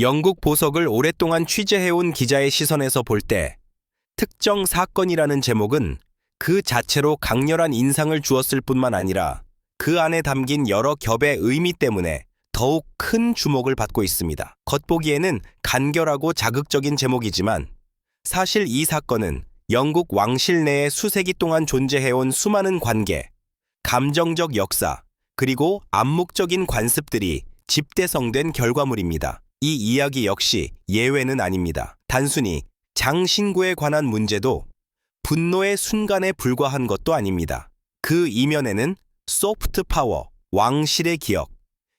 영국 보석을 오랫동안 취재해온 기자의 시선에서 볼 때 특정 사건이라는 제목은 그 자체로 강렬한 인상을 주었을 뿐만 아니라 그 안에 담긴 여러 겹의 의미 때문에 더욱 큰 주목을 받고 있습니다. 겉보기에는 간결하고 자극적인 제목이지만 사실 이 사건은 영국 왕실 내에 수세기 동안 존재해온 수많은 관계, 감정적 역사, 그리고 암묵적인 관습들이 집대성된 결과물입니다. 이 이야기 역시 예외는 아닙니다. 단순히 장신구에 관한 문제도 분노의 순간에 불과한 것도 아닙니다. 그 이면에는 소프트 파워, 왕실의 기억,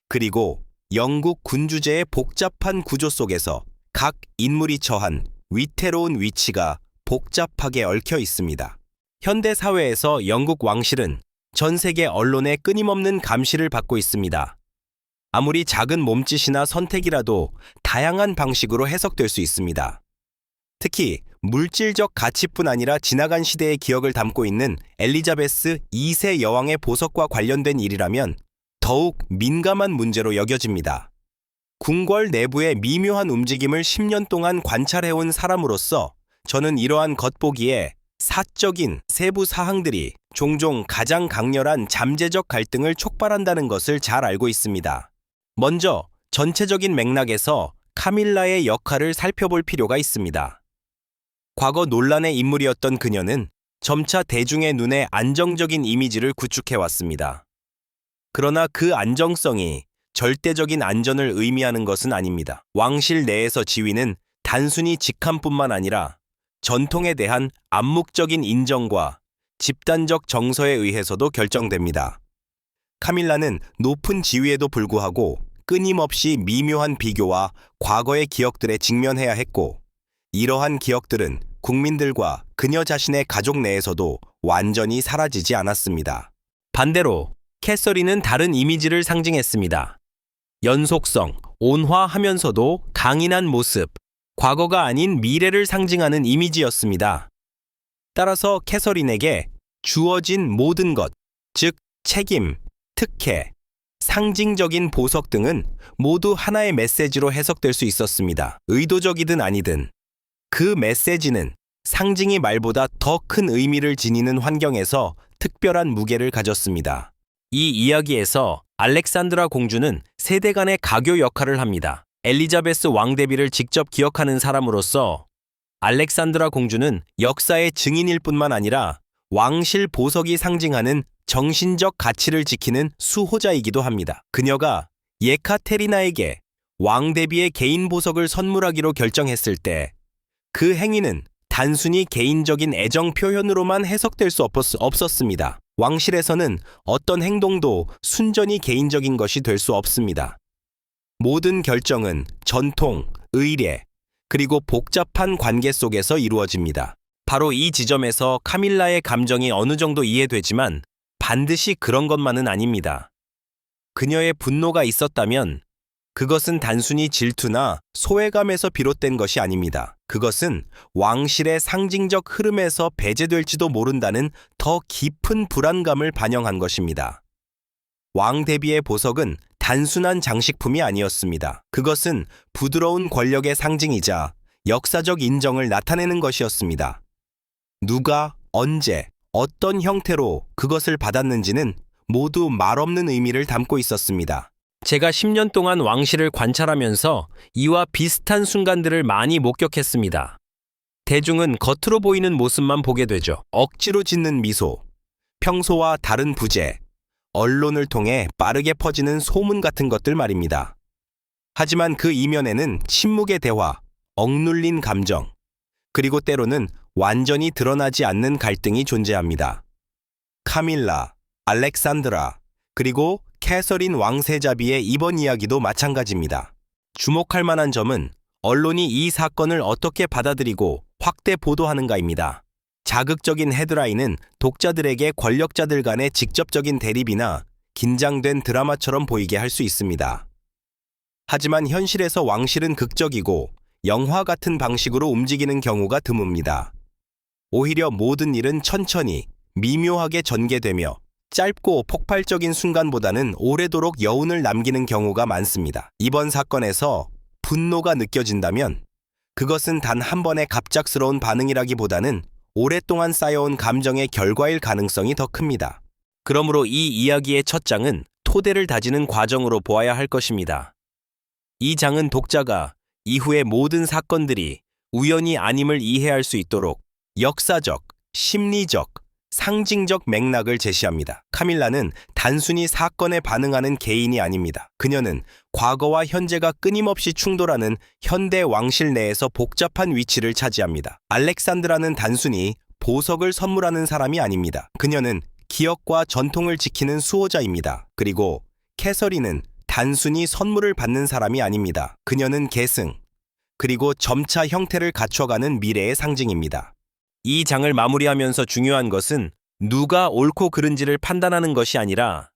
그리고 영국 군주제의 복잡한 구조 속에서 각 인물이 처한 위태로운 위치가 복잡하게 얽혀 있습니다. 현대 사회에서 영국 왕실은 전 세계 언론의 끊임없는 감시를 받고 있습니다. 아무리 작은 몸짓이나 선택이라도 다양한 방식으로 해석될 수 있습니다. 특히 물질적 가치뿐 아니라 지나간 시대의 기억을 담고 있는 엘리자베스 2세 여왕의 보석과 관련된 일이라면 더욱 민감한 문제로 여겨집니다. 궁궐 내부의 미묘한 움직임을 10년 동안 관찰해온 사람으로서 저는 이러한 겉보기에 사적인 세부 사항들이 종종 가장 강렬한 잠재적 갈등을 촉발한다는 것을 잘 알고 있습니다. 먼저 전체적인 맥락에서 카밀라의 역할을 살펴볼 필요가 있습니다. 과거 논란의 인물이었던 그녀는 점차 대중의 눈에 안정적인 이미지를 구축해왔습니다. 그러나 그 안정성이 절대적인 안전을 의미하는 것은 아닙니다. 왕실 내에서 지위는 단순히 직함뿐만 아니라 전통에 대한 암묵적인 인정과 집단적 정서에 의해서도 결정됩니다. 카밀라는 높은 지위에도 불구하고 끊임없이 미묘한 비교와 과거의 기억들에 직면해야 했고, 이러한 기억들은 국민들과 그녀 자신의 가족 내에서도 완전히 사라지지 않았습니다. 반대로 캐서린은 다른 이미지를 상징했습니다. 연속성, 온화하면서도 강인한 모습, 과거가 아닌 미래를 상징하는 이미지였습니다. 따라서 캐서린에게 주어진 모든 것, 즉 책임, 특혜, 상징적인 보석 등은 모두 하나의 메시지로 해석될 수 있었습니다. 의도적이든 아니든 그 메시지는 상징이 말보다 더 큰 의미를 지니는 환경에서 특별한 무게를 가졌습니다. 이 이야기에서 알렉산드라 공주는 세대 간의 가교 역할을 합니다. 엘리자베스 왕 대비를 직접 기억하는 사람으로서 알렉산드라 공주는 역사의 증인일 뿐만 아니라 왕실 보석이 상징하는 정신적 가치를 지키는 수호자이기도 합니다. 그녀가 예카테리나에게 왕 대비의 개인 보석을 선물하기로 결정했을 때 그 행위는 단순히 개인적인 애정 표현으로만 해석될 수 없었습니다. 왕실에서는 어떤 행동도 순전히 개인적인 것이 될 수 없습니다. 모든 결정은 전통, 의례, 그리고 복잡한 관계 속에서 이루어집니다. 바로 이 지점에서 카밀라의 감정이 어느 정도 이해되지만 반드시 그런 것만은 아닙니다. 그녀의 분노가 있었다면 그것은 단순히 질투나 소외감에서 비롯된 것이 아닙니다. 그것은 왕실의 상징적 흐름에서 배제될지도 모른다는 더 깊은 불안감을 반영한 것입니다. 왕 대비의 보석은 단순한 장식품이 아니었습니다. 그것은 부드러운 권력의 상징이자 역사적 인정을 나타내는 것이었습니다. 누가, 언제, 어떤 형태로 그것을 받았는지는 모두 말없는 의미를 담고 있었습니다. 제가 10년 동안 왕실을 관찰하면서 이와 비슷한 순간들을 많이 목격했습니다. 대중은 겉으로 보이는 모습만 보게 되죠. 억지로 짓는 미소, 평소와 다른 부재, 언론을 통해 빠르게 퍼지는 소문 같은 것들 말입니다. 하지만 그 이면에는 침묵의 대화, 억눌린 감정, 그리고 때로는 완전히 드러나지 않는 갈등이 존재합니다. 카밀라, 알렉산드라, 그리고 캐서린 왕세자비의 이번 이야기도 마찬가지입니다. 주목할 만한 점은 언론이 이 사건을 어떻게 받아들이고 확대 보도하는가입니다. 자극적인 헤드라인은 독자들에게 권력자들 간의 직접적인 대립이나 긴장된 드라마처럼 보이게 할 수 있습니다. 하지만 현실에서 왕실은 극적이고 영화 같은 방식으로 움직이는 경우가 드뭅니다. 오히려 모든 일은 천천히, 미묘하게 전개되며 짧고 폭발적인 순간보다는 오래도록 여운을 남기는 경우가 많습니다. 이번 사건에서 분노가 느껴진다면 그것은 단 한 번의 갑작스러운 반응이라기보다는 오랫동안 쌓여온 감정의 결과일 가능성이 더 큽니다. 그러므로 이 이야기의 첫 장은 토대를 다지는 과정으로 보아야 할 것입니다. 이 장은 독자가 이후의 모든 사건들이 우연이 아님을 이해할 수 있도록 역사적, 심리적, 상징적 맥락을 제시합니다. 카밀라는 단순히 사건에 반응하는 개인이 아닙니다. 그녀는 과거와 현재가 끊임없이 충돌하는 현대 왕실 내에서 복잡한 위치를 차지합니다. 알렉산드라는 단순히 보석을 선물하는 사람이 아닙니다. 그녀는 기억과 전통을 지키는 수호자입니다. 그리고 캐서린은 단순히 선물을 받는 사람이 아닙니다. 그녀는 계승, 그리고 점차 형태를 갖춰가는 미래의 상징입니다. 이 장을 마무리하면서 중요한 것은 누가 옳고 그른지를 판단하는 것이 아니라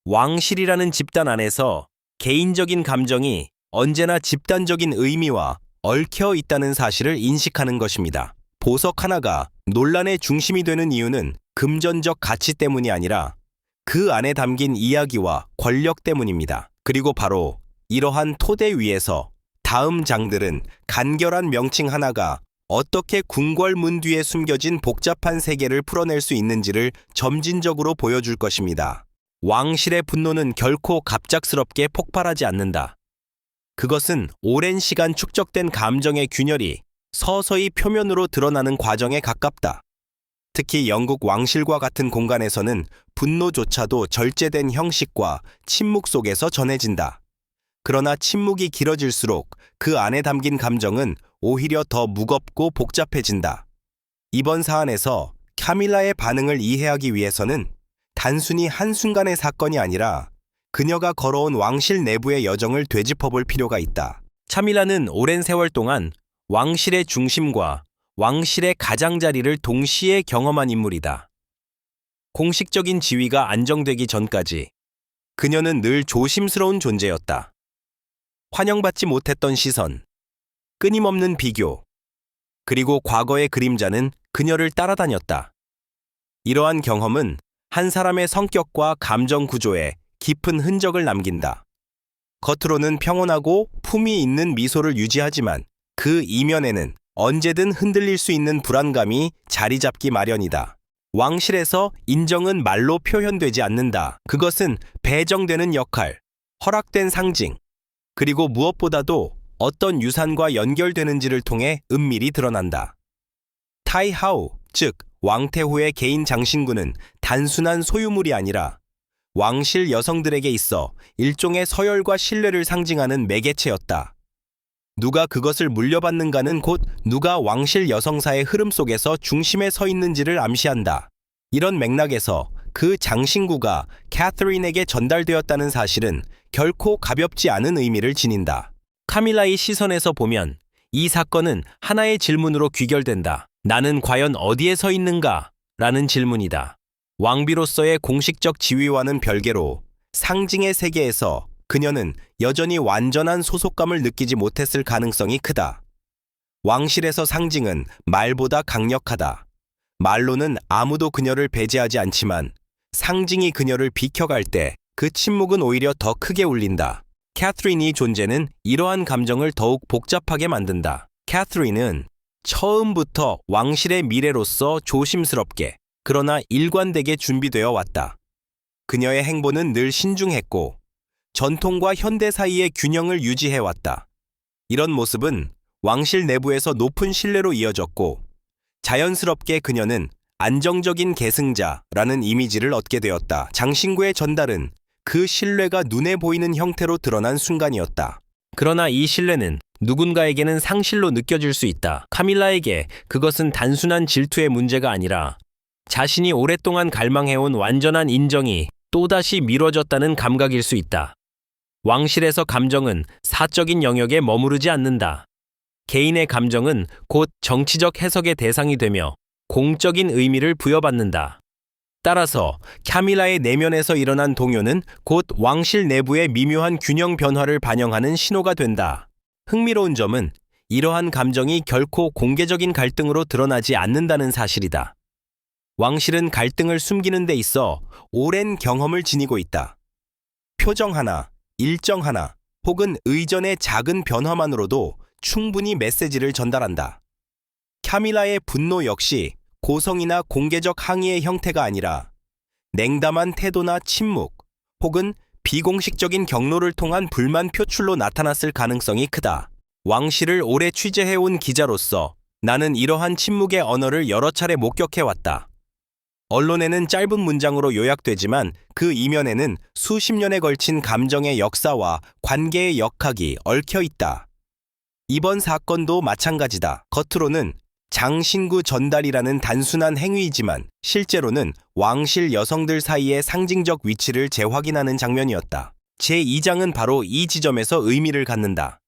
왕실이라는 집단 안에서 개인적인 감정이 언제나 집단적인 의미와 얽혀 있다는 사실을 인식하는 것입니다. 보석 하나가 논란의 중심이 되는 이유는 금전적 가치 때문이 아니라 그 안에 담긴 이야기와 권력 때문입니다. 그리고 바로 이러한 토대 위에서 다음 장들은 간결한 명칭 하나가 어떻게 궁궐문 뒤에 숨겨진 복잡한 세계를 풀어낼 수 있는지를 점진적으로 보여줄 것입니다. 왕실의 분노는 결코 갑작스럽게 폭발하지 않는다. 그것은 오랜 시간 축적된 감정의 균열이 서서히 표면으로 드러나는 과정에 가깝다. 특히 영국 왕실과 같은 공간에서는 분노조차도 절제된 형식과 침묵 속에서 전해진다. 그러나 침묵이 길어질수록 그 안에 담긴 감정은 오히려 더 무겁고 복잡해진다. 이번 사안에서 카밀라의 반응을 이해하기 위해서는 단순히 한순간의 사건이 아니라 그녀가 걸어온 왕실 내부의 여정을 되짚어볼 필요가 있다. 카밀라는 오랜 세월 동안 왕실의 중심과 왕실의 가장자리를 동시에 경험한 인물이다. 공식적인 지위가 안정되기 전까지 그녀는 늘 조심스러운 존재였다. 환영받지 못했던 시선, 끊임없는 비교, 그리고 과거의 그림자는 그녀를 따라다녔다. 이러한 경험은 한 사람의 성격과 감정 구조에 깊은 흔적을 남긴다. 겉으로는 평온하고 품위 있는 미소를 유지하지만 그 이면에는 언제든 흔들릴 수 있는 불안감이 자리 잡기 마련이다. 왕실에서 인정은 말로 표현되지 않는다. 그것은 배정되는 역할, 허락된 상징, 그리고 무엇보다도 어떤 유산과 연결되는지를 통해 은밀히 드러난다. 타이하오, 즉 왕태후의 개인 장신구는 단순한 소유물이 아니라 왕실 여성들에게 있어 일종의 서열과 신뢰를 상징하는 매개체였다. 누가 그것을 물려받는가는 곧 누가 왕실 여성사의 흐름 속에서 중심에 서 있는지를 암시한다. 이런 맥락에서 그 장신구가 캐서린에게 전달되었다는 사실은 결코 가볍지 않은 의미를 지닌다. 카밀라의 시선에서 보면 이 사건은 하나의 질문으로 귀결된다. 나는 과연 어디에 서 있는가? 라는 질문이다. 왕비로서의 공식적 지위와는 별개로 상징의 세계에서 그녀는 여전히 완전한 소속감을 느끼지 못했을 가능성이 크다. 왕실에서 상징은 말보다 강력하다. 말로는 아무도 그녀를 배제하지 않지만 상징이 그녀를 비켜갈 때 그 침묵은 오히려 더 크게 울린다. 캐서린의 존재는 이러한 감정을 더욱 복잡하게 만든다. 캐서린은 처음부터 왕실의 미래로서 조심스럽게 그러나 일관되게 준비되어 왔다. 그녀의 행보는 늘 신중했고 전통과 현대 사이의 균형을 유지해왔다. 이런 모습은 왕실 내부에서 높은 신뢰로 이어졌고 자연스럽게 그녀는 안정적인 계승자라는 이미지를 얻게 되었다. 장신구의 전달은 그 신뢰가 눈에 보이는 형태로 드러난 순간이었다. 그러나 이 신뢰는 누군가에게는 상실로 느껴질 수 있다. 카밀라에게 그것은 단순한 질투의 문제가 아니라 자신이 오랫동안 갈망해온 완전한 인정이 또다시 미뤄졌다는 감각일 수 있다. 왕실에서 감정은 사적인 영역에 머무르지 않는다. 개인의 감정은 곧 정치적 해석의 대상이 되며 공적인 의미를 부여받는다. 따라서 카밀라의 내면에서 일어난 동요는 곧 왕실 내부의 미묘한 균형 변화를 반영하는 신호가 된다. 흥미로운 점은 이러한 감정이 결코 공개적인 갈등으로 드러나지 않는다는 사실이다. 왕실은 갈등을 숨기는 데 있어 오랜 경험을 지니고 있다. 표정 하나, 일정 하나, 혹은 의전의 작은 변화만으로도 충분히 메시지를 전달한다. 카밀라의 분노 역시 고성이나 공개적 항의의 형태가 아니라 냉담한 태도나 침묵 혹은 비공식적인 경로를 통한 불만 표출로 나타났을 가능성이 크다. 왕실을 오래 취재해온 기자로서 나는 이러한 침묵의 언어를 여러 차례 목격해왔다. 언론에는 짧은 문장으로 요약되지만 그 이면에는 수십 년에 걸친 감정의 역사와 관계의 역학이 얽혀 있다. 이번 사건도 마찬가지다. 겉으로는 장신구 전달이라는 단순한 행위이지만 실제로는 왕실 여성들 사이의 상징적 위치를 재확인하는 장면이었다. 제2장은 바로 이 지점에서 의미를 갖는다.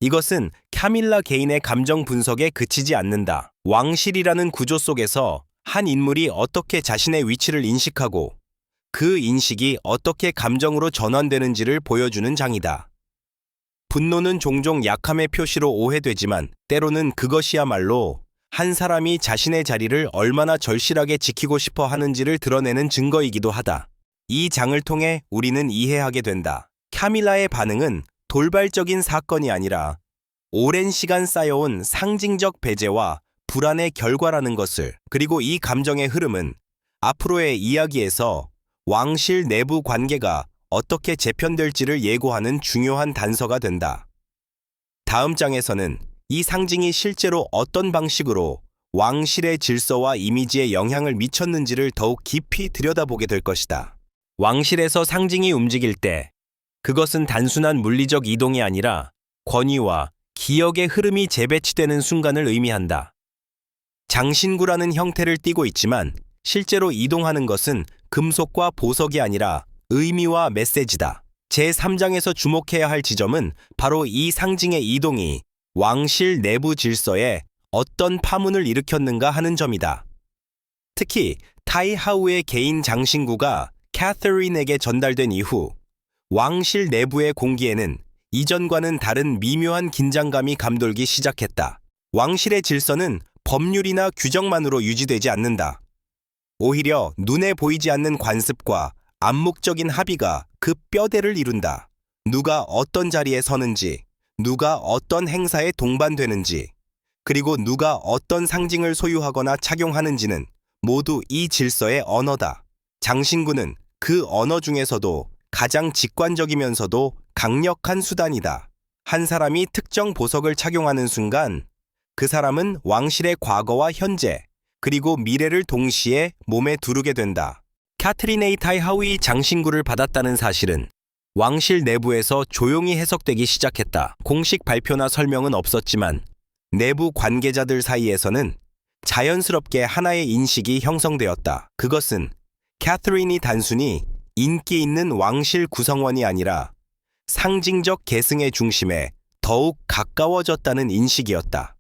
이것은 카밀라 개인의 감정 분석에 그치지 않는다. 왕실이라는 구조 속에서 한 인물이 어떻게 자신의 위치를 인식하고 그 인식이 어떻게 감정으로 전환되는지를 보여주는 장이다. 분노는 종종 약함의 표시로 오해되지만 때로는 그것이야말로 한 사람이 자신의 자리를 얼마나 절실하게 지키고 싶어 하는지를 드러내는 증거이기도 하다. 이 장을 통해 우리는 이해하게 된다. 카밀라의 반응은 돌발적인 사건이 아니라 오랜 시간 쌓여온 상징적 배제와 불안의 결과라는 것을, 그리고 이 감정의 흐름은 앞으로의 이야기에서 왕실 내부 관계가 어떻게 재편될지를 예고하는 중요한 단서가 된다. 다음 장에서는 이 상징이 실제로 어떤 방식으로 왕실의 질서와 이미지에 영향을 미쳤는지를 더욱 깊이 들여다보게 될 것이다. 왕실에서 상징이 움직일 때 그것은 단순한 물리적 이동이 아니라 권위와 기억의 흐름이 재배치되는 순간을 의미한다. 장신구라는 형태를 띠고 있지만 실제로 이동하는 것은 금속과 보석이 아니라 의미와 메시지다. 제3장에서 주목해야 할 지점은 바로 이 상징의 이동이 왕실 내부 질서에 어떤 파문을 일으켰는가 하는 점이다. 특히 타이하우의 개인 장신구가 캐서린에게 전달된 이후 왕실 내부의 공기에는 이전과는 다른 미묘한 긴장감이 감돌기 시작했다. 왕실의 질서는 법률이나 규정만으로 유지되지 않는다. 오히려 눈에 보이지 않는 관습과 암묵적인 합의가 그 뼈대를 이룬다. 누가 어떤 자리에 서는지, 누가 어떤 행사에 동반되는지, 그리고 누가 어떤 상징을 소유하거나 착용하는지는 모두 이 질서의 언어다. 장신구는 그 언어 중에서도 가장 직관적이면서도 강력한 수단이다. 한 사람이 특정 보석을 착용하는 순간 그 사람은 왕실의 과거와 현재, 그리고 미래를 동시에 몸에 두르게 된다. 카트린 A. 타이하우이 장신구를 받았다는 사실은 왕실 내부에서 조용히 해석되기 시작했다. 공식 발표나 설명은 없었지만 내부 관계자들 사이에서는 자연스럽게 하나의 인식이 형성되었다. 그것은 캐서린이 단순히 인기 있는 왕실 구성원이 아니라 상징적 계승의 중심에 더욱 가까워졌다는 인식이었다.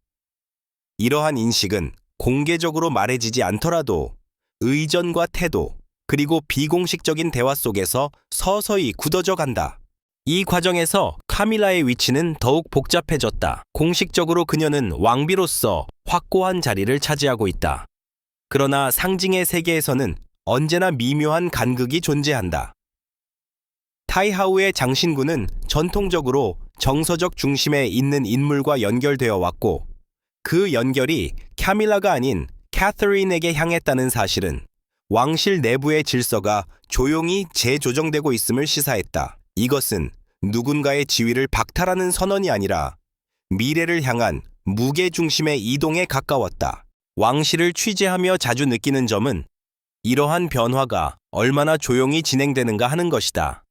이러한 인식은 공개적으로 말해지지 않더라도 의전과 태도, 그리고 비공식적인 대화 속에서 서서히 굳어져 간다. 이 과정에서 카밀라의 위치는 더욱 복잡해졌다. 공식적으로 그녀는 왕비로서 확고한 자리를 차지하고 있다. 그러나 상징의 세계에서는 언제나 미묘한 간극이 존재한다. 타이하우의 장신구는 전통적으로 정서적 중심에 있는 인물과 연결되어 왔고 그 연결이 카밀라가 아닌 캐서린에게 향했다는 사실은 왕실 내부의 질서가 조용히 재조정되고 있음을 시사했다. 이것은 누군가의 지위를 박탈하는 선언이 아니라 미래를 향한 무게 중심의 이동에 가까웠다. 왕실을 취재하며 자주 느끼는 점은 이러한 변화가 얼마나 조용히 진행되는가 하는 것이다.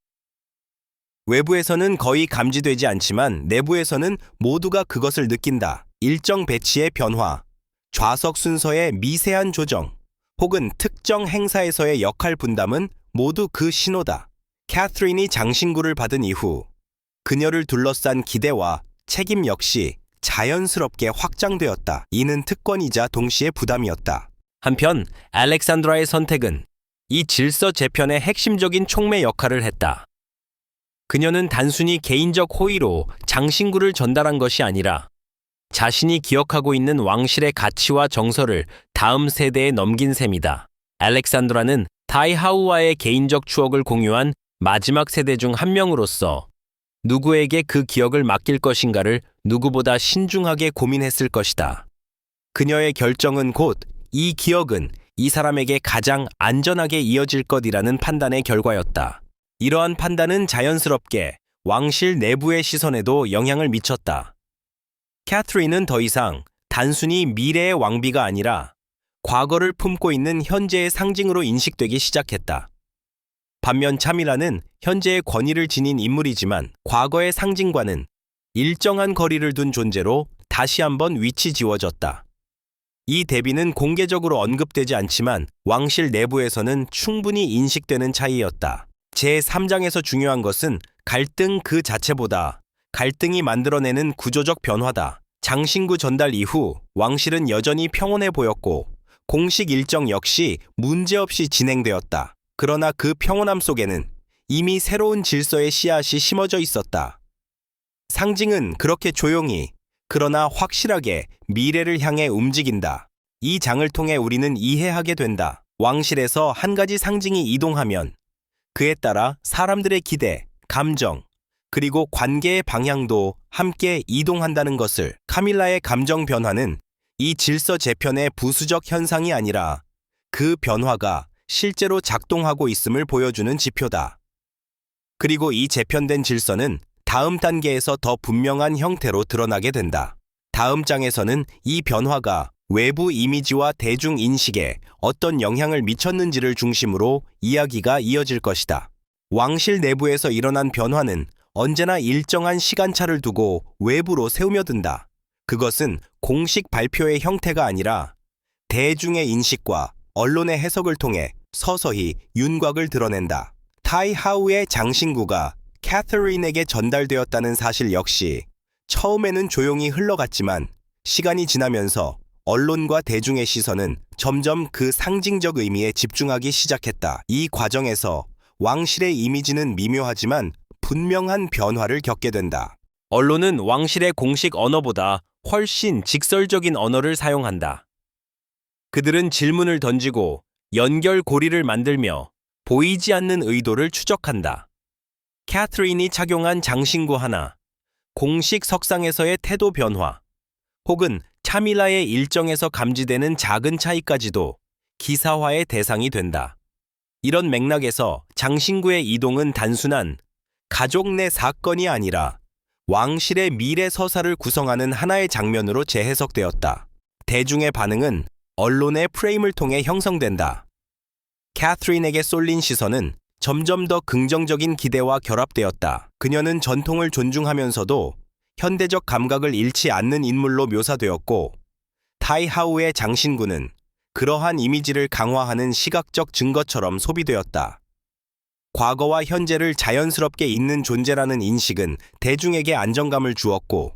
외부에서는 거의 감지되지 않지만 내부에서는 모두가 그것을 느낀다. 일정 배치의 변화, 좌석 순서의 미세한 조정, 혹은 특정 행사에서의 역할 분담은 모두 그 신호다. 캐서린이 장신구를 받은 이후 그녀를 둘러싼 기대와 책임 역시 자연스럽게 확장되었다. 이는 특권이자 동시에 부담이었다. 한편 알렉산드라의 선택은 이 질서 재편의 핵심적인 촉매 역할을 했다. 그녀는 단순히 개인적 호의로 장신구를 전달한 것이 아니라 자신이 기억하고 있는 왕실의 가치와 정서를 다음 세대에 넘긴 셈이다. 알렉산드라는 타이하우와의 개인적 추억을 공유한 마지막 세대 중 한 명으로서 누구에게 그 기억을 맡길 것인가를 누구보다 신중하게 고민했을 것이다. 그녀의 결정은 곧 이 기억은 이 사람에게 가장 안전하게 이어질 것이라는 판단의 결과였다. 이러한 판단은 자연스럽게 왕실 내부의 시선에도 영향을 미쳤다. 캐서린은 더 이상 단순히 미래의 왕비가 아니라 과거를 품고 있는 현재의 상징으로 인식되기 시작했다. 반면 차밀라는 현재의 권위를 지닌 인물이지만 과거의 상징과는 일정한 거리를 둔 존재로 다시 한번 위치 지워졌다. 이 대비는 공개적으로 언급되지 않지만 왕실 내부에서는 충분히 인식되는 차이였다. 제3장에서 중요한 것은 갈등 그 자체보다 갈등이 만들어내는 구조적 변화다. 장신구 전달 이후 왕실은 여전히 평온해 보였고 공식 일정 역시 문제없이 진행되었다. 그러나 그 평온함 속에는 이미 새로운 질서의 씨앗이 심어져 있었다. 상징은 그렇게 조용히 그러나 확실하게 미래를 향해 움직인다. 이 장을 통해 우리는 이해하게 된다. 왕실에서 한 가지 상징이 이동하면 그에 따라 사람들의 기대, 감정, 그리고 관계의 방향도 함께 이동한다는 것을. 카밀라의 감정 변화는 이 질서 재편의 부수적 현상이 아니라 그 변화가 실제로 작동하고 있음을 보여주는 지표다. 그리고 이 재편된 질서는 다음 단계에서 더 분명한 형태로 드러나게 된다. 다음 장에서는 이 변화가 외부 이미지와 대중 인식에 어떤 영향을 미쳤는지를 중심으로 이야기가 이어질 것이다. 왕실 내부에서 일어난 변화는 언제나 일정한 시간차를 두고 외부로 새우며든다. 그것은 공식 발표의 형태가 아니라 대중의 인식과 언론의 해석을 통해 서서히 윤곽을 드러낸다. 타이하우의 장신구가 캐서린에게 전달되었다는 사실 역시 처음에는 조용히 흘러갔지만 시간이 지나면서 언론과 대중의 시선은 점점 그 상징적 의미에 집중하기 시작했다. 이 과정에서 왕실의 이미지는 미묘하지만 분명한 변화를 겪게 된다. 언론은 왕실의 공식 언어보다 훨씬 직설적인 언어를 사용한다. 그들은 질문을 던지고 연결고리를 만들며 보이지 않는 의도를 추적한다. 캐서린이 착용한 장신구 하나, 공식 석상에서의 태도 변화, 혹은 차밀라의 일정에서 감지되는 작은 차이까지도 기사화의 대상이 된다. 이런 맥락에서 장신구의 이동은 단순한 가족 내 사건이 아니라 왕실의 미래 서사를 구성하는 하나의 장면으로 재해석되었다. 대중의 반응은 언론의 프레임을 통해 형성된다. 캐서린에게 쏠린 시선은 점점 더 긍정적인 기대와 결합되었다. 그녀는 전통을 존중하면서도 현대적 감각을 잃지 않는 인물로 묘사되었고, 타이하우의 장신구는 그러한 이미지를 강화하는 시각적 증거처럼 소비되었다. 과거와 현재를 자연스럽게 잇는 존재라는 인식은 대중에게 안정감을 주었고,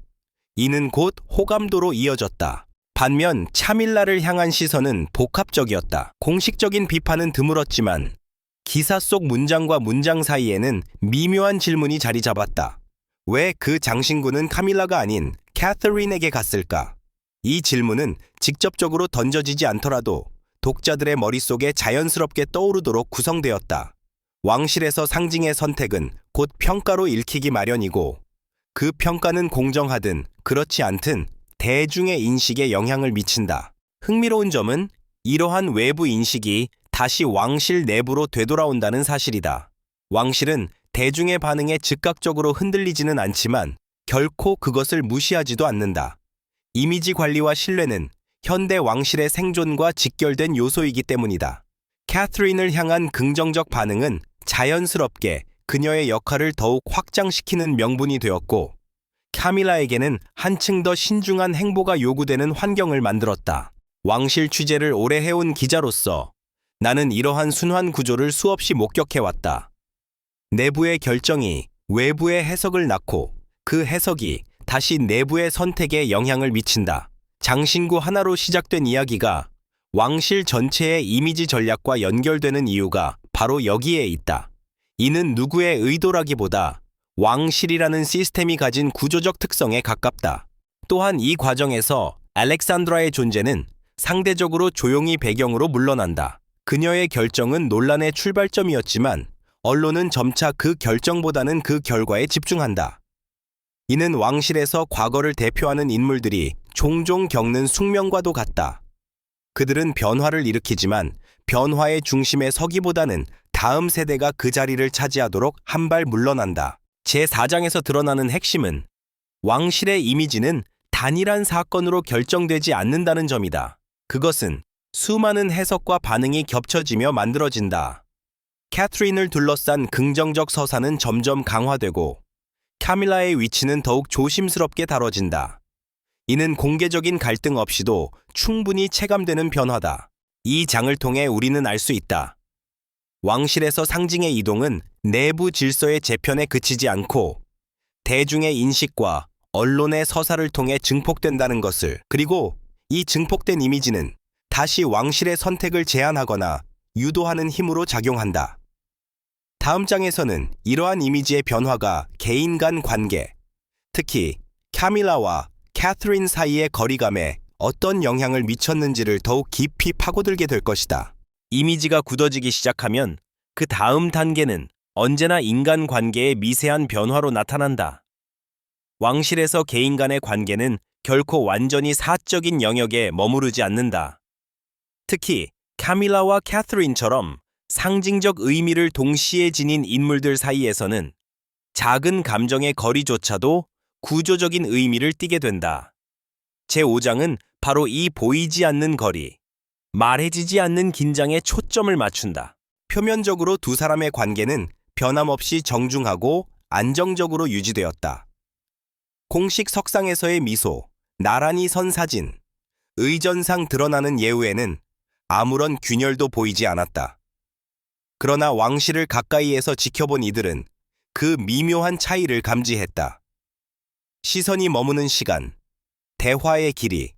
이는 곧 호감도로 이어졌다. 반면 차밀라를 향한 시선은 복합적이었다. 공식적인 비판은 드물었지만 기사 속 문장과 문장 사이에는 미묘한 질문이 자리 잡았다. 왜 그 장신구는 카밀라가 아닌 캐서린에게 갔을까? 이 질문은 직접적으로 던져지지 않더라도 독자들의 머릿속에 자연스럽게 떠오르도록 구성되었다. 왕실에서 상징의 선택은 곧 평가로 읽히기 마련이고, 그 평가는 공정하든 그렇지 않든 대중의 인식에 영향을 미친다. 흥미로운 점은 이러한 외부 인식이 다시 왕실 내부로 되돌아온다는 사실이다. 왕실은 대중의 반응에 즉각적으로 흔들리지는 않지만 결코 그것을 무시하지도 않는다. 이미지 관리와 신뢰는 현대 왕실의 생존과 직결된 요소이기 때문이다. 캐서린을 향한 긍정적 반응은 자연스럽게 그녀의 역할을 더욱 확장시키는 명분이 되었고, 카밀라에게는 한층 더 신중한 행보가 요구되는 환경을 만들었다. 왕실 취재를 오래 해온 기자로서 나는 이러한 순환 구조를 수없이 목격해왔다. 내부의 결정이 외부의 해석을 낳고 그 해석이 다시 내부의 선택에 영향을 미친다. 장신구 하나로 시작된 이야기가 왕실 전체의 이미지 전략과 연결되는 이유가 바로 여기에 있다. 이는 누구의 의도라기보다 왕실이라는 시스템이 가진 구조적 특성에 가깝다. 또한 이 과정에서 알렉산드라의 존재는 상대적으로 조용히 배경으로 물러난다. 그녀의 결정은 논란의 출발점이었지만 언론은 점차 그 결정보다는 그 결과에 집중한다. 이는 왕실에서 과거를 대표하는 인물들이 종종 겪는 숙명과도 같다. 그들은 변화를 일으키지만 변화의 중심에 서기보다는 다음 세대가 그 자리를 차지하도록 한 발 물러난다. 제4장에서 드러나는 핵심은 왕실의 이미지는 단일한 사건으로 결정되지 않는다는 점이다. 그것은 수많은 해석과 반응이 겹쳐지며 만들어진다. 캐서린을 둘러싼 긍정적 서사는 점점 강화되고 카밀라의 위치는 더욱 조심스럽게 다뤄진다. 이는 공개적인 갈등 없이도 충분히 체감되는 변화다. 이 장을 통해 우리는 알 수 있다. 왕실에서 상징의 이동은 내부 질서의 재편에 그치지 않고 대중의 인식과 언론의 서사를 통해 증폭된다는 것을, 그리고 이 증폭된 이미지는 다시 왕실의 선택을 제한하거나 유도하는 힘으로 작용한다. 다음 장에서는 이러한 이미지의 변화가 개인 간 관계, 특히 카밀라와 캐서린 사이의 거리감에 어떤 영향을 미쳤는지를 더욱 깊이 파고들게 될 것이다. 이미지가 굳어지기 시작하면 그 다음 단계는 언제나 인간 관계의 미세한 변화로 나타난다. 왕실에서 개인 간의 관계는 결코 완전히 사적인 영역에 머무르지 않는다. 특히 카밀라와 캐서린처럼 상징적 의미를 동시에 지닌 인물들 사이에서는 작은 감정의 거리조차도 구조적인 의미를 띠게 된다. 제5장은 바로 이 보이지 않는 거리, 말해지지 않는 긴장에 초점을 맞춘다. 표면적으로 두 사람의 관계는 변함없이 정중하고 안정적으로 유지되었다. 공식 석상에서의 미소, 나란히 선 사진, 의전상 드러나는 예우에는 아무런 균열도 보이지 않았다. 그러나 왕실을 가까이에서 지켜본 이들은 그 미묘한 차이를 감지했다. 시선이 머무는 시간, 대화의 길이,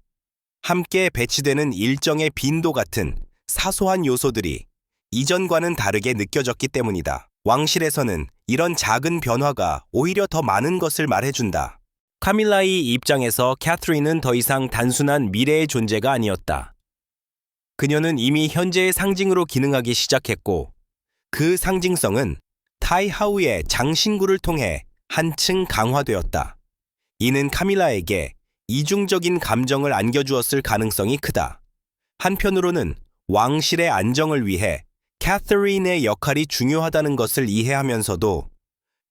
함께 배치되는 일정의 빈도 같은 사소한 요소들이 이전과는 다르게 느껴졌기 때문이다. 왕실에서는 이런 작은 변화가 오히려 더 많은 것을 말해준다. 카밀라의 입장에서 캐서린은 더 이상 단순한 미래의 존재가 아니었다. 그녀는 이미 현재의 상징으로 기능하기 시작했고, 그 상징성은 타이하우의 장신구를 통해 한층 강화되었다. 이는 카밀라에게 이중적인 감정을 안겨주었을 가능성이 크다. 한편으로는 왕실의 안정을 위해 캐서린의 역할이 중요하다는 것을 이해하면서도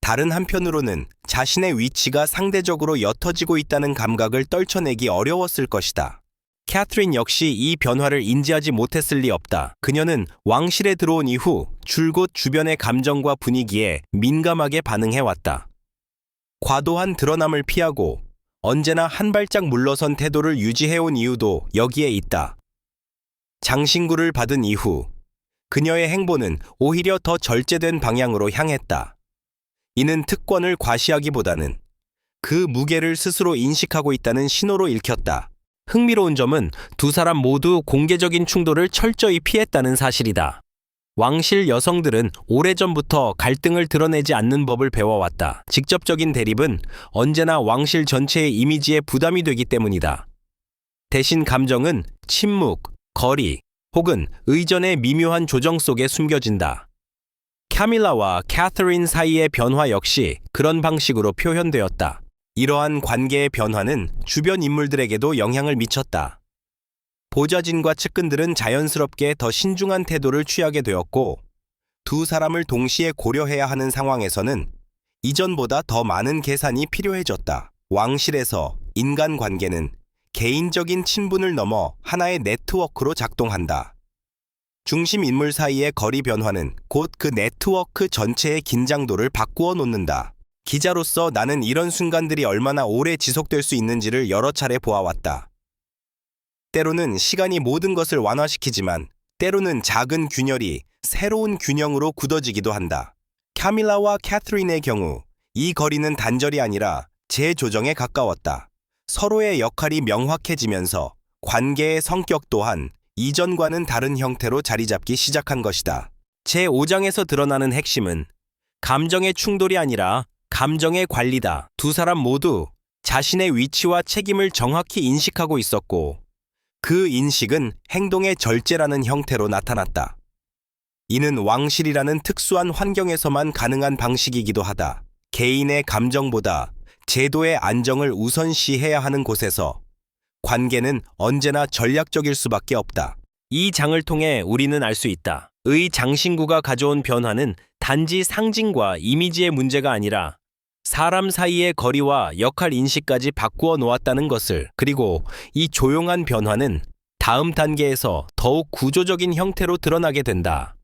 다른 한편으로는 자신의 위치가 상대적으로 옅어지고 있다는 감각을 떨쳐내기 어려웠을 것이다. 캐서린 역시 이 변화를 인지하지 못했을 리 없다. 그녀는 왕실에 들어온 이후 줄곧 주변의 감정과 분위기에 민감하게 반응해왔다. 과도한 드러남을 피하고 언제나 한 발짝 물러선 태도를 유지해온 이유도 여기에 있다. 장신구를 받은 이후 그녀의 행보는 오히려 더 절제된 방향으로 향했다. 이는 특권을 과시하기보다는 그 무게를 스스로 인식하고 있다는 신호로 읽혔다. 흥미로운 점은 두 사람 모두 공개적인 충돌을 철저히 피했다는 사실이다. 왕실 여성들은 오래전부터 갈등을 드러내지 않는 법을 배워왔다. 직접적인 대립은 언제나 왕실 전체의 이미지에 부담이 되기 때문이다. 대신 감정은 침묵, 거리, 혹은 의전의 미묘한 조정 속에 숨겨진다. 카밀라와 캐서린 사이의 변화 역시 그런 방식으로 표현되었다. 이러한 관계의 변화는 주변 인물들에게도 영향을 미쳤다. 보좌진과 측근들은 자연스럽게 더 신중한 태도를 취하게 되었고, 두 사람을 동시에 고려해야 하는 상황에서는 이전보다 더 많은 계산이 필요해졌다. 왕실에서 인간관계는 개인적인 친분을 넘어 하나의 네트워크로 작동한다. 중심 인물 사이의 거리 변화는 곧 그 네트워크 전체의 긴장도를 바꾸어 놓는다. 기자로서 나는 이런 순간들이 얼마나 오래 지속될 수 있는지를 여러 차례 보아왔다. 때로는 시간이 모든 것을 완화시키지만 때로는 작은 균열이 새로운 균형으로 굳어지기도 한다. 카밀라와 캐서린의 경우 이 거리는 단절이 아니라 재조정에 가까웠다. 서로의 역할이 명확해지면서 관계의 성격 또한 이전과는 다른 형태로 자리 잡기 시작한 것이다. 제5장에서 드러나는 핵심은 감정의 충돌이 아니라 감정의 관리다. 두 사람 모두 자신의 위치와 책임을 정확히 인식하고 있었고, 그 인식은 행동의 절제라는 형태로 나타났다. 이는 왕실이라는 특수한 환경에서만 가능한 방식이기도 하다. 개인의 감정보다 제도의 안정을 우선시해야 하는 곳에서 관계는 언제나 전략적일 수밖에 없다. 이 장을 통해 우리는 알 수 있다. 의 장신구가 가져온 변화는 단지 상징과 이미지의 문제가 아니라 사람 사이의 거리와 역할 인식까지 바꾸어 놓았다는 것을, 그리고 이 조용한 변화는 다음 단계에서 더욱 구조적인 형태로 드러나게 된다.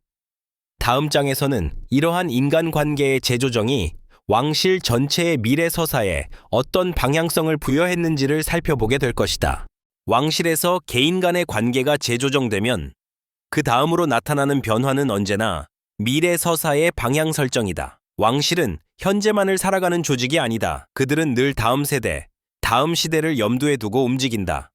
다음 장에서는 이러한 인간관계의 재조정이 왕실 전체의 미래 서사에 어떤 방향성을 부여했는지를 살펴보게 될 것이다. 왕실에서 개인 간의 관계가 재조정되면 그 다음으로 나타나는 변화는 언제나 미래 서사의 방향 설정이다. 왕실은 현재만을 살아가는 조직이 아니다. 그들은 늘 다음 세대, 다음 시대를 염두에 두고 움직인다.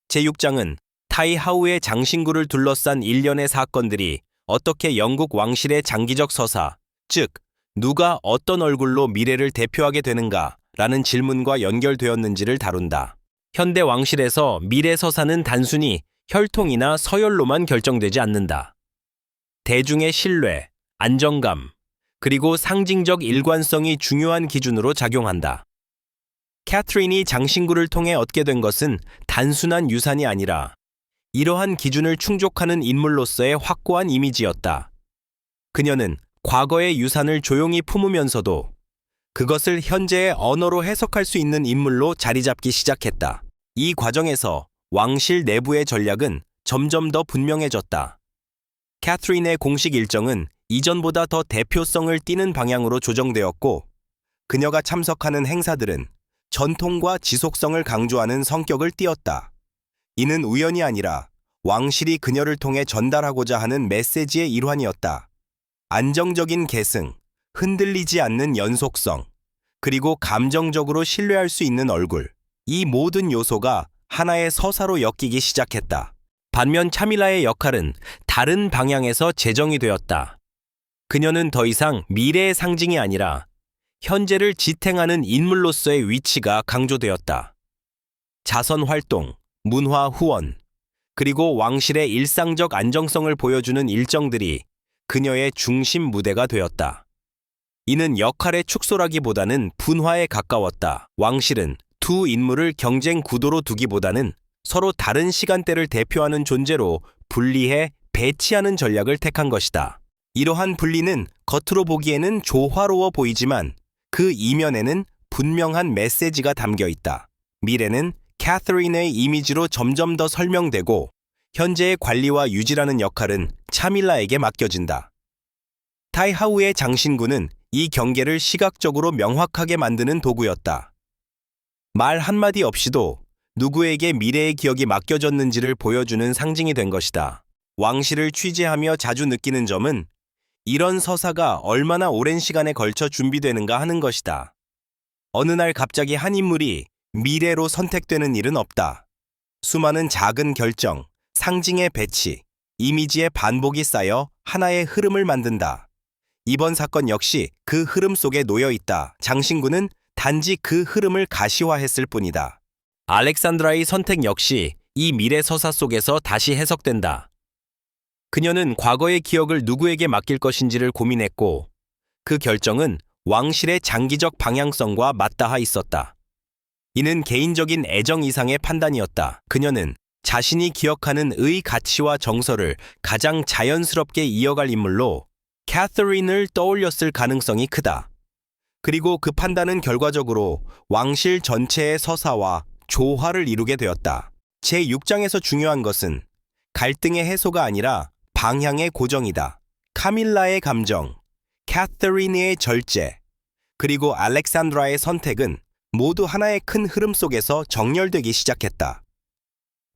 제6장은 타이하우의 장신구를 둘러싼 일련의 사건들이 어떻게 영국 왕실의 장기적 서사, 즉 누가 어떤 얼굴로 미래를 대표하게 되는가라는 질문과 연결되었는지를 다룬다. 현대 왕실에서 미래 서사는 단순히 혈통이나 서열로만 결정되지 않는다. 대중의 신뢰, 안정감, 그리고 상징적 일관성이 중요한 기준으로 작용한다. 캐트린이 장신구를 통해 얻게 된 것은 단순한 유산이 아니라 이러한 기준을 충족하는 인물로서의 확고한 이미지였다. 그녀는 과거의 유산을 조용히 품으면서도 그것을 현재의 언어로 해석할 수 있는 인물로 자리 잡기 시작했다. 이 과정에서 왕실 내부의 전략은 점점 더 분명해졌다. 캐트린의 공식 일정은 이전보다 더 대표성을 띠는 방향으로 조정되었고, 그녀가 참석하는 행사들은 전통과 지속성을 강조하는 성격을 띠었다. 이는 우연이 아니라 왕실이 그녀를 통해 전달하고자 하는 메시지의 일환이었다. 안정적인 계승, 흔들리지 않는 연속성, 그리고 감정적으로 신뢰할 수 있는 얼굴. 이 모든 요소가 하나의 서사로 엮이기 시작했다. 반면 차밀라의 역할은 다른 방향에서 재정이 되었다. 그녀는 더 이상 미래의 상징이 아니라 현재를 지탱하는 인물로서의 위치가 강조되었다. 자선 활동, 문화 후원, 그리고 왕실의 일상적 안정성을 보여주는 일정들이 그녀의 중심 무대가 되었다. 이는 역할의 축소라기보다는 분화에 가까웠다. 왕실은 두 인물을 경쟁 구도로 두기보다는 서로 다른 시간대를 대표하는 존재로 분리해 배치하는 전략을 택한 것이다. 이러한 분리는 겉으로 보기에는 조화로워 보이지만 그 이면에는 분명한 메시지가 담겨 있다. 미래는 캐서린의 이미지로 점점 더 설명되고 현재의 관리와 유지라는 역할은 차밀라에게 맡겨진다. 타이하우의 장신구는 이 경계를 시각적으로 명확하게 만드는 도구였다. 말 한마디 없이도 누구에게 미래의 기억이 맡겨졌는지를 보여주는 상징이 된 것이다. 왕실을 취재하며 자주 느끼는 점은 이런 서사가 얼마나 오랜 시간에 걸쳐 준비되는가 하는 것이다. 어느 날 갑자기 한 인물이 미래로 선택되는 일은 없다. 수많은 작은 결정, 상징의 배치, 이미지의 반복이 쌓여 하나의 흐름을 만든다. 이번 사건 역시 그 흐름 속에 놓여 있다. 장신구는 단지 그 흐름을 가시화했을 뿐이다. 알렉산드라의 선택 역시 이 미래 서사 속에서 다시 해석된다. 그녀는 과거의 기억을 누구에게 맡길 것인지를 고민했고, 그 결정은 왕실의 장기적 방향성과 맞닿아 있었다. 이는 개인적인 애정 이상의 판단이었다. 그녀는 자신이 기억하는 의 가치와 정서를 가장 자연스럽게 이어갈 인물로 캐서린을 떠올렸을 가능성이 크다. 그리고 그 판단은 결과적으로 왕실 전체의 서사와 조화를 이루게 되었다. 제6장에서 중요한 것은 갈등의 해소가 아니라 방향의 고정이다. 카밀라의 감정, 캐서린의 절제, 그리고 알렉산드라의 선택은 모두 하나의 큰 흐름 속에서 정렬되기 시작했다.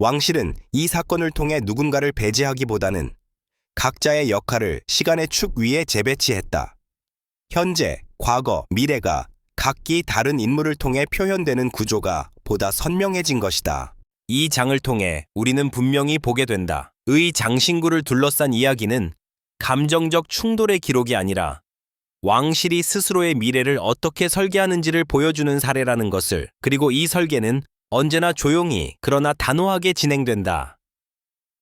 왕실은 이 사건을 통해 누군가를 배제하기보다는 각자의 역할을 시간의 축 위에 재배치했다. 현재, 과거, 미래가 각기 다른 인물을 통해 표현되는 구조가 보다 선명해진 것이다. 이 장을 통해 우리는 분명히 보게 된다. 의 장신구를 둘러싼 이야기는 감정적 충돌의 기록이 아니라 왕실이 스스로의 미래를 어떻게 설계하는지를 보여주는 사례라는 것을, 그리고 이 설계는 언제나 조용히 그러나 단호하게 진행된다.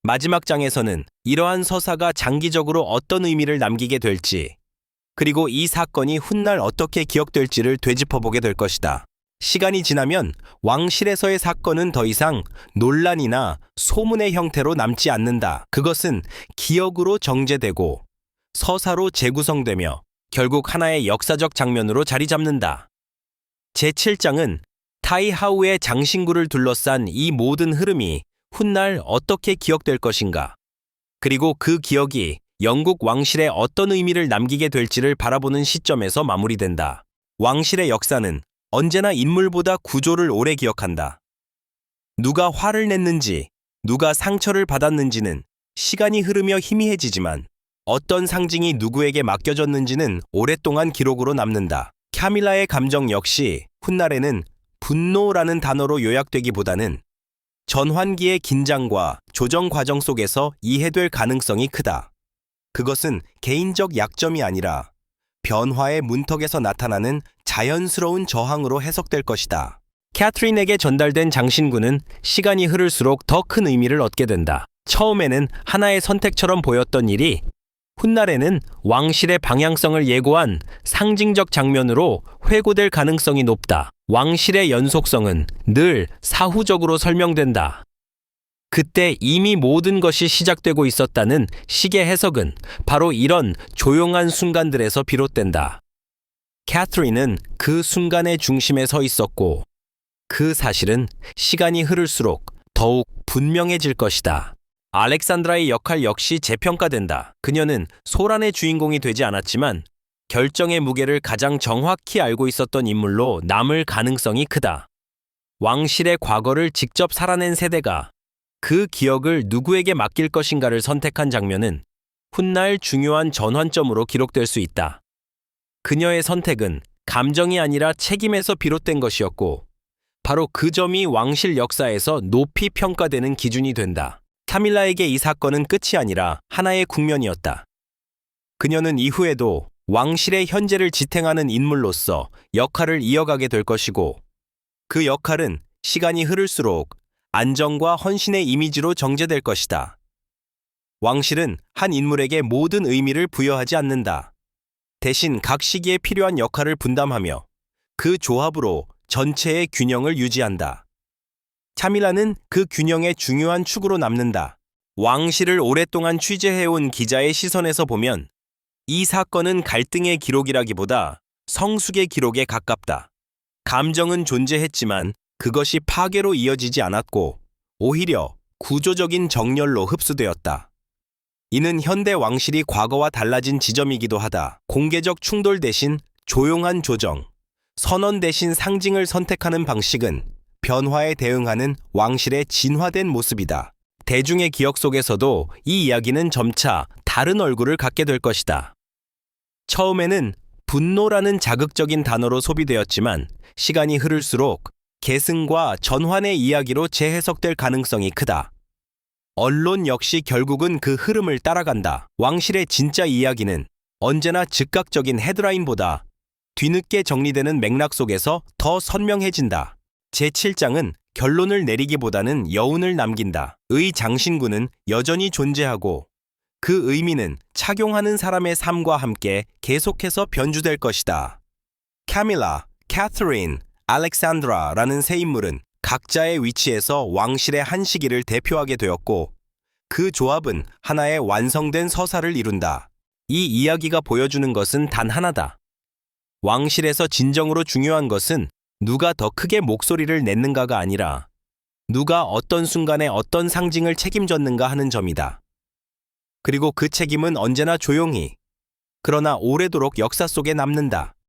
마지막 장에서는 이러한 서사가 장기적으로 어떤 의미를 남기게 될지, 그리고 이 사건이 훗날 어떻게 기억될지를 되짚어보게 될 것이다. 시간이 지나면 왕실에서의 사건은 더 이상 논란이나 소문의 형태로 남지 않는다. 그것은 기억으로 정제되고 서사로 재구성되며 결국 하나의 역사적 장면으로 자리 잡는다. 제7장은 타이하우의 장신구를 둘러싼 이 모든 흐름이 훗날 어떻게 기억될 것인가, 그리고 그 기억이 영국 왕실에 어떤 의미를 남기게 될지를 바라보는 시점에서 마무리된다. 왕실의 역사는 언제나 인물보다 구조를 오래 기억한다. 누가 화를 냈는지, 누가 상처를 받았는지는 시간이 흐르며 희미해지지만 어떤 상징이 누구에게 맡겨졌는지는 오랫동안 기록으로 남는다. 카밀라의 감정 역시 훗날에는 분노라는 단어로 요약되기보다는 전환기의 긴장과 조정 과정 속에서 이해될 가능성이 크다. 그것은 개인적 약점이 아니라 변화의 문턱에서 나타나는 자연스러운 저항으로 해석될 것이다. 캐트린에게 전달된 장신구는 시간이 흐를수록 더 큰 의미를 얻게 된다. 처음에는 하나의 선택처럼 보였던 일이 훗날에는 왕실의 방향성을 예고한 상징적 장면으로 회고될 가능성이 높다. 왕실의 연속성은 늘 사후적으로 설명된다. 그때 이미 모든 것이 시작되고 있었다는 식의 해석은 바로 이런 조용한 순간들에서 비롯된다. 캐트린은 그 순간의 중심에 서 있었고 그 사실은 시간이 흐를수록 더욱 분명해질 것이다. 알렉산드라의 역할 역시 재평가된다. 그녀는 소란의 주인공이 되지 않았지만 결정의 무게를 가장 정확히 알고 있었던 인물로 남을 가능성이 크다. 왕실의 과거를 직접 살아낸 세대가 그 기억을 누구에게 맡길 것인가를 선택한 장면은 훗날 중요한 전환점으로 기록될 수 있다. 그녀의 선택은 감정이 아니라 책임에서 비롯된 것이었고 바로 그 점이 왕실 역사에서 높이 평가되는 기준이 된다. 카밀라에게 이 사건은 끝이 아니라 하나의 국면이었다. 그녀는 이후에도 왕실의 현재를 지탱하는 인물로서 역할을 이어가게 될 것이고 그 역할은 시간이 흐를수록 안정과 헌신의 이미지로 정제될 것이다. 왕실은 한 인물에게 모든 의미를 부여하지 않는다. 대신 각 시기에 필요한 역할을 분담하며 그 조합으로 전체의 균형을 유지한다. 카밀라는 그 균형의 중요한 축으로 남는다. 왕실을 오랫동안 취재해온 기자의 시선에서 보면 이 사건은 갈등의 기록이라기보다 성숙의 기록에 가깝다. 감정은 존재했지만 그것이 파괴로 이어지지 않았고 오히려 구조적인 정렬로 흡수되었다. 이는 현대 왕실이 과거와 달라진 지점이기도 하다. 공개적 충돌 대신 조용한 조정, 선언 대신 상징을 선택하는 방식은 변화에 대응하는 왕실의 진화된 모습이다. 대중의 기억 속에서도 이 이야기는 점차 다른 얼굴을 갖게 될 것이다. 처음에는 분노라는 자극적인 단어로 소비되었지만 시간이 흐를수록 계승과 전환의 이야기로 재해석될 가능성이 크다. 언론 역시 결국은 그 흐름을 따라간다. 왕실의 진짜 이야기는 언제나 즉각적인 헤드라인보다 뒤늦게 정리되는 맥락 속에서 더 선명해진다. 제7장은 결론을 내리기보다는 여운을 남긴다. 의 장신구는 여전히 존재하고 그 의미는 착용하는 사람의 삶과 함께 계속해서 변주될 것이다. 카밀라, 캐서린, 알렉산드라라는 세 인물은 각자의 위치에서 왕실의 한 시기를 대표하게 되었고 그 조합은 하나의 완성된 서사를 이룬다. 이 이야기가 보여주는 것은 단 하나다. 왕실에서 진정으로 중요한 것은 누가 더 크게 목소리를 냈는가가 아니라 누가 어떤 순간에 어떤 상징을 책임졌는가 하는 점이다. 그리고 그 책임은 언제나 조용히, 그러나 오래도록 역사 속에 남는다.